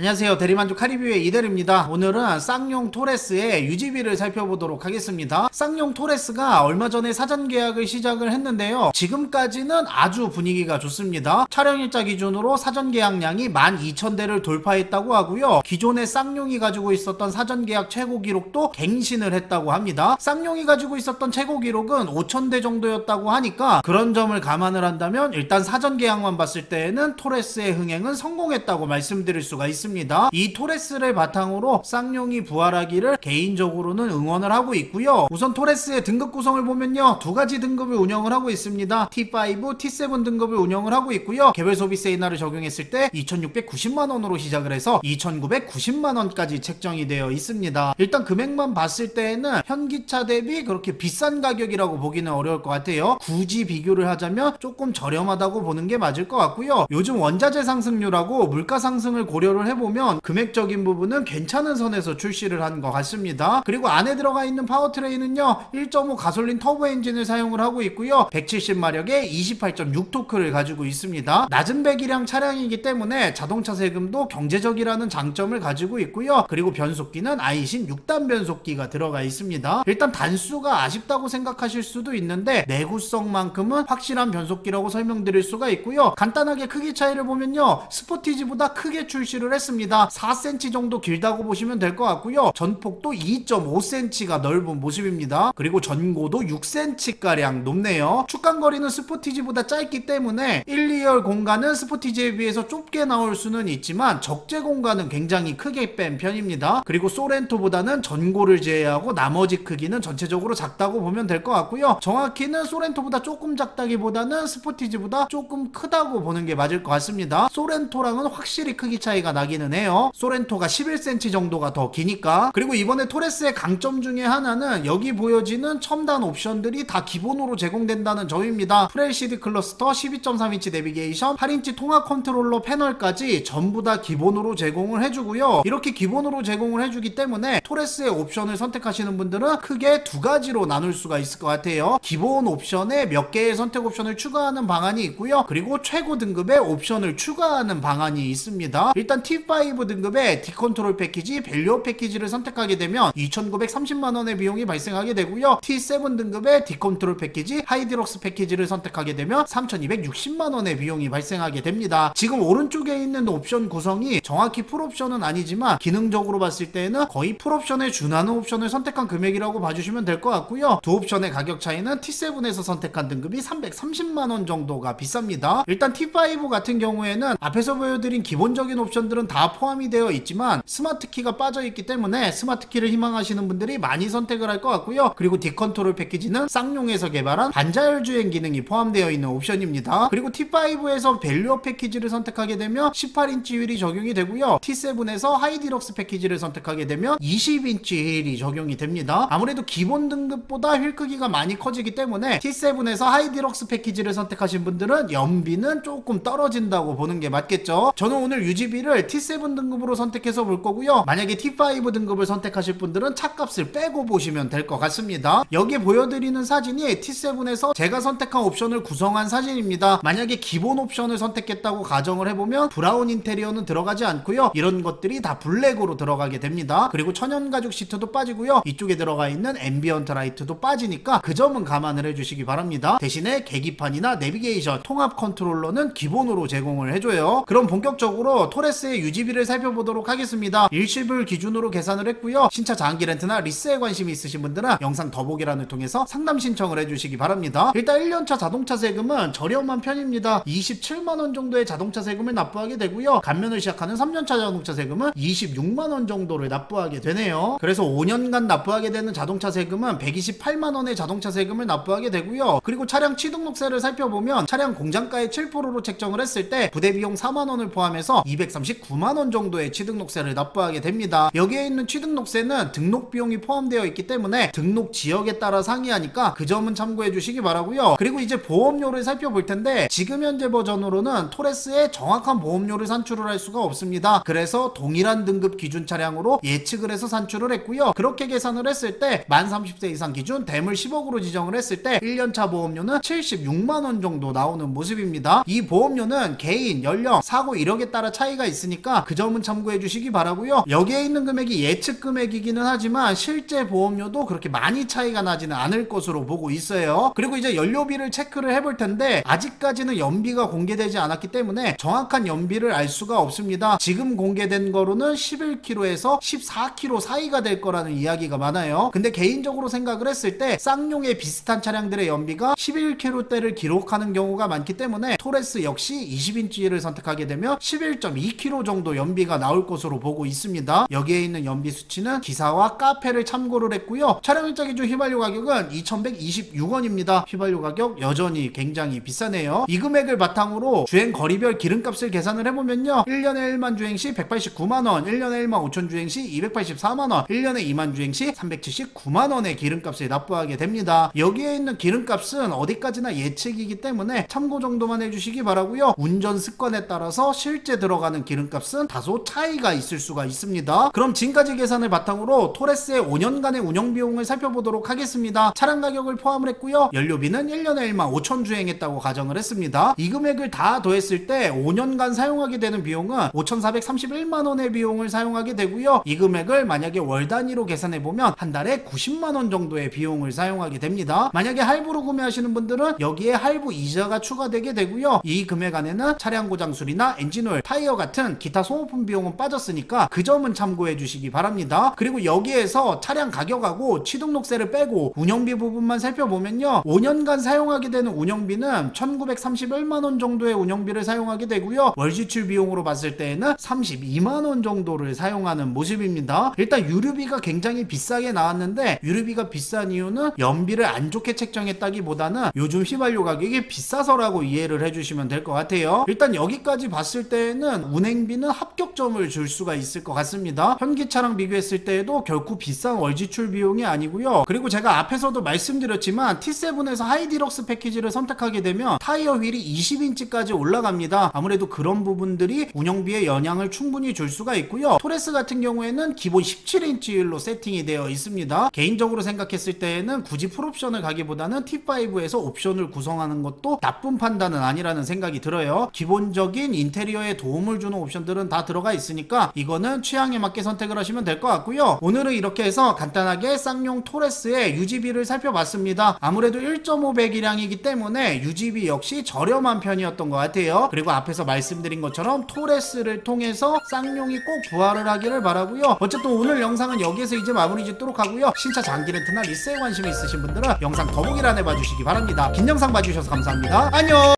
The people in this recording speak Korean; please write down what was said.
안녕하세요. 대리만족 카리뷰의 이대리입니다. 오늘은 쌍용 토레스의 유지비를 살펴보도록 하겠습니다. 쌍용 토레스가 얼마 전에 사전 계약을 시작을 했는데요. 지금까지는 아주 분위기가 좋습니다. 촬영일자 기준으로 사전 계약량이 12,000대를 돌파했다고 하고요. 기존의 쌍용이 가지고 있었던 사전 계약 최고 기록도 갱신을 했다고 합니다. 쌍용이 가지고 있었던 최고 기록은 5,000대 정도였다고 하니까 그런 점을 감안을 한다면 일단 사전 계약만 봤을 때에는 토레스의 흥행은 성공했다고 말씀드릴 수가 있습니다. 이 토레스를 바탕으로 쌍용이 부활하기를 개인적으로는 응원을 하고 있고요. 우선 토레스의 등급 구성을 보면요, 두 가지 등급을 운영을 하고 있습니다. T5, T7 등급을 운영을 하고 있고요. 개별 소비세 인하를 적용했을 때 2,690만원으로 시작을 해서 2,990만원까지 책정이 되어 있습니다. 일단 금액만 봤을 때에는 현기차 대비 그렇게 비싼 가격이라고 보기는 어려울 것 같아요. 굳이 비교를 하자면 조금 저렴하다고 보는 게 맞을 것 같고요. 요즘 원자재 상승률하고 물가 상승을 고려를 해보면 금액적인 부분은 괜찮은 선에서 출시를 한 것 같습니다. 그리고 안에 들어가 있는 파워트레인은요, 1.5 가솔린 터보 엔진을 사용을 하고 있고요. 170마력에 28.6토크를 가지고 있습니다. 낮은 배기량 차량이기 때문에 자동차 세금도 경제적이라는 장점을 가지고 있고요. 그리고 변속기는 아이신 6단 변속기가 들어가 있습니다. 일단 단수가 아쉽다고 생각하실 수도 있는데 내구성만큼은 확실한 변속기라고 설명드릴 수가 있고요. 간단하게 크기 차이를 보면요, 스포티지보다 크게 출시를 했습니다. 4cm 정도 길다고 보시면 될 것 같고요. 전폭도 2.5cm가 넓은 모습입니다. 그리고 전고도 6cm가량 높네요. 축간거리는 스포티지보다 짧기 때문에 1, 2열 공간은 스포티지에 비해서 좁게 나올 수는 있지만 적재 공간은 굉장히 크게 뺀 편입니다. 그리고 소렌토보다는 전고를 제외하고 나머지 크기는 전체적으로 작다고 보면 될 것 같고요. 정확히는 소렌토보다 조금 작다기보다는 스포티지보다 조금 크다고 보는 게 맞을 것 같습니다. 소렌토랑은 확실히 크기 차이가 나기는 해요. 소렌토가 11cm 정도가 더 기니까. 그리고 이번에 토레스의 강점 중에 하나는 여기 보여지는 첨단 옵션들이 다 기본으로 제공된다는 점입니다. FLCD 클러스터, 12.3인치 내비게이션, 8인치 통합 컨트롤러 패널까지 전부 다 기본으로 제공을 해주고요. 이렇게 기본으로 제공을 해주기 때문에 토레스의 옵션을 선택하시는 분들은 크게 두 가지로 나눌 수가 있을 것 같아요. 기본 옵션에 몇 개의 선택 옵션을 추가하는 방안이 있고요. 그리고 최고 등급의 옵션을 추가하는 방안이 있습니다. 일단 T5 등급의 디컨트롤 패키지, 밸류업 패키지를 선택하게 되면 2,930만원의 비용이 발생하게 되고요. T7 등급의 디컨트롤 패키지, 하이디럭스 패키지를 선택하게 되면 3,260만원의 비용이 발생하게 됩니다. 지금 오른쪽에 있는 옵션 구성이 정확히 풀옵션은 아니지만 기능적으로 봤을 때는 거의 풀옵션에 준하는 옵션을 선택한 금액이라고 봐주시면 될 것 같고요. 두 옵션의 가격 차이는 T7에서 선택한 등급이 330만원 정도가 비쌉니다. 일단 T5 같은 경우에는 앞에서 보여드린 기본적인 옵션들은 다 포함이 되어 있지만 스마트키가 빠져있기 때문에 스마트키를 희망하시는 분들이 많이 선택을 할 것 같고요. 그리고 디컨트롤 패키지는 쌍용에서 개발한 반자율 주행 기능이 포함되어 있는 옵션입니다. 그리고 T5에서 밸류업 패키지를 선택하게 되면 18인치 휠이 적용이 되고요. T7에서 하이디럭스 패키지를 선택하게 되면 20인치 휠이 적용이 됩니다. 아무래도 기본 등급보다 휠 크기가 많이 커지기 때문에 T7에서 하이디럭스 패키지를 선택하신 분들은 연비는 조금 떨어진다고 보는 게 맞겠죠. 저는 오늘 유지비를 T7 등급으로 선택해서 볼 거고요. 만약에 T5 등급을 선택하실 분들은 차값을 빼고 보시면 될 것 같습니다. 여기 보여드리는 사진이 T7에서 제가 선택한 옵션을 구성한 사진입니다. 만약에 기본 옵션을 선택했다고 가정을 해보면 브라운 인테리어는 들어가지 않고요. 이런 것들이 다 블랙으로 들어가게 됩니다. 그리고 천연 가죽 시트도 빠지고요. 이쪽에 들어가 있는 앰비언트 라이트도 빠지니까 그 점은 감안을 해주시기 바랍니다. 대신에 계기판이나 내비게이션, 통합 컨트롤러는 기본으로 제공을 해줘요. 그럼 본격적으로 토레스의 유지비를 살펴보도록 하겠습니다. 일시불 기준으로 계산을 했고요. 신차 장기 렌트나 리스에 관심이 있으신 분들은 영상 더보기란을 통해서 상담 신청을 해주시기 바랍니다. 일단 1년차 자동차 세금은 저렴한 편입니다. 27만원 정도의 자동차 세금을 납부하게 되고요. 감면을 시작하는 3년차 자동차 세금은 26만원 정도를 납부하게 되네요. 그래서 5년간 납부하게 되는 자동차 세금은 128만원의 자동차 세금을 납부하게 되고요. 그리고 차량 취등록세를 살펴보면 차량 공장가의 7%로 책정을 했을 때 부대비용 4만원을 포함해서 239만원 정도의 취등록세를 납부하게 됩니다. 여기에 있는 취등록세는 등록 비용이 포함되어 있기 때문에 등록 지역에 따라 상이하니까 그 점은 참고해 주시기 바라고요. 그리고 이제 보험료를 살펴볼 텐데 지금 현재 버전으로는 토레스의 정확한 보험료를 산출을 할 수가 없습니다. 그래서 동일한 등급 기준 차량으로 예측을 해서 산출을 했고요. 그렇게 계산을 했을 때 만 30세 이상 기준 대물 10억으로 지정을 했을 때 1년차 보험료는 76만원 정도 나오는 모습입니다. 이 보험료는 개인, 연령, 사고 이력에 따라 차이가 있으니까 있으니까 그 점은 참고해 주시기 바라고요. 여기에 있는 금액이 예측 금액이기는 하지만 실제 보험료도 그렇게 많이 차이가 나지는 않을 것으로 보고 있어요. 그리고 이제 연료비를 체크를 해볼 텐데 아직까지는 연비가 공개되지 않았기 때문에 정확한 연비를 알 수가 없습니다. 지금 공개된 거로는 11km에서 14km 사이가 될 거라는 이야기가 많아요. 근데 개인적으로 생각을 했을 때 쌍용의 비슷한 차량들의 연비가 11km대를 기록하는 경우가 많기 때문에 토레스 역시 20인치를 선택하게 되면 11.2km 정도 연비가 나올 것으로 보고 있습니다. 여기에 있는 연비 수치는 기사와 카페를 참고를 했고요. 차량 일자 기준 휘발유 가격은 2,126원입니다. 휘발유 가격 여전히 굉장히 비싸네요. 이 금액을 바탕으로 주행 거리별 기름값을 계산을 해보면요, 1년에 1만 주행 시 189만원, 1년에 1만 5천 주행 시 284만원, 1년에 2만 주행 시 379만원의 기름값을 납부하게 됩니다. 여기에 있는 기름값은 어디까지나 예측이기 때문에 참고 정도만 해주시기 바라고요. 운전 습관에 따라서 실제 들어가는 기름값은 다소 차이가 있을 수가 있습니다. 그럼 지금까지 계산을 바탕으로 토레스의 5년간의 운영비용을 살펴보도록 하겠습니다. 차량 가격을 포함을 했고요. 연료비는 1년에 1만 5천 주행했다고 가정을 했습니다. 이 금액을 다 더했을 때 5년간 사용하게 되는 비용은 5,431만원의 비용을 사용하게 되고요. 이 금액을 만약에 월 단위로 계산해보면 한 달에 90만원 정도의 비용을 사용하게 됩니다. 만약에 할부로 구매하시는 분들은 여기에 할부 이자가 추가되게 되고요. 이 금액 안에는 차량 고장 수리나 엔진오일, 타이어 같은 기타 소모품 비용은 빠졌으니까 그 점은 참고해 주시기 바랍니다. 그리고 여기에서 차량 가격하고 취등록세를 빼고 운영비 부분만 살펴보면요, 5년간 사용하게 되는 운영비는 1,931만원 정도의 운영비를 사용하게 되고요. 월 지출 비용으로 봤을 때에는 32만원 정도를 사용하는 모습입니다. 일단 유류비가 굉장히 비싸게 나왔는데, 유류비가 비싼 이유는 연비를 안 좋게 책정했다기보다는 요즘 휘발유 가격이 비싸서라고 이해를 해주시면 될 것 같아요. 일단 여기까지 봤을 때에는 운행비는 합격점을 줄 수가 있을 것 같습니다. 현기차랑 비교했을 때에도 결코 비싼 월 지출 비용이 아니고요. 그리고 제가 앞에서도 말씀드렸지만 T7에서 하이디럭스 패키지를 선택하게 되면 타이어 휠이 20인치까지 올라갑니다. 아무래도 그런 부분들이 운영비에 영향을 충분히 줄 수가 있고요. 토레스 같은 경우에는 기본 17인치 휠로 세팅이 되어 있습니다. 개인적으로 생각했을 때에는 굳이 풀옵션을 가기보다는 T5에서 옵션을 구성하는 것도 나쁜 판단은 아니라는 생각이 들어요. 기본적인 인테리어에 도움을 주는 옵션들은 다 들어가 있으니까 이거는 취향에 맞게 선택을 하시면 될 것 같고요. 오늘은 이렇게 해서 간단하게 쌍용 토레스의 유지비를 살펴봤습니다. 아무래도 1.5 배기량이기 때문에 유지비 역시 저렴한 편이었던 것 같아요. 그리고 앞에서 말씀드린 것처럼 토레스를 통해서 쌍용이 꼭 부활을 하기를 바라고요. 어쨌든 오늘 영상은 여기에서 이제 마무리 짓도록 하고요. 신차 장기 렌트나 리스에 관심이 있으신 분들은 영상 더보기란에 봐주시기 바랍니다. 긴 영상 봐주셔서 감사합니다. 안녕.